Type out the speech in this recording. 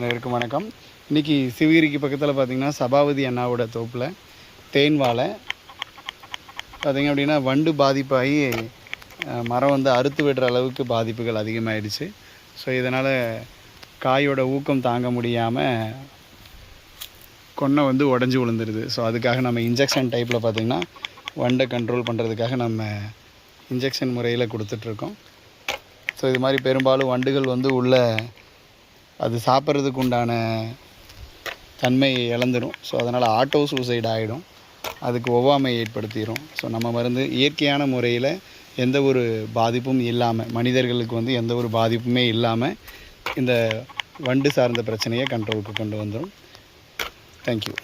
அனைவருக்கும் வணக்கம். இன்றைக்கி சிவகிரிக்கு பக்கத்தில் பார்த்திங்கன்னா சபாபதி அண்ணாவோட தோப்பில் தேன் வாழை பார்த்திங்க அப்படின்னா வண்டு பாதிப்பாகி மரம் வந்து அறுத்து விடுற அளவுக்கு பாதிப்புகள் அதிகமாகிடுச்சு. ஸோ இதனால் காயோட ஊக்கம் தாங்க முடியாமல் கொன்னை வந்து உடஞ்சி விழுந்துருது. ஸோ அதுக்காக நம்ம இன்ஜெக்ஷன் டைப்பில் பார்த்திங்கன்னா வண்டை கண்ட்ரோல் பண்ணுறதுக்காக நம்ம இன்ஜெக்ஷன் முறையில் கொடுத்துட்ருக்கோம். ஸோ இது மாதிரி பெரும்பாலும் வண்டுகள் வந்து உள்ள அது சாப்பிட்றதுக்கு உண்டான தன்மை இழந்துடும். ஸோ அதனால் ஆட்டோ சூசைட் ஆகிடும், அதுக்கு ஒவ்வாமை ஏற்படுத்திடும். ஸோ நம்ம மருந்து இயற்கையான முறையில் எந்த ஒரு பாதிப்பும் இல்லாமல், மனிதர்களுக்கு வந்து எந்த ஒரு பாதிப்புமே இல்லாமல் இந்த வண்டு சார்ந்த பிரச்சனையை கண்ட்ரோலுக்கு கொண்டு வந்துடும். தேங்க்யூ.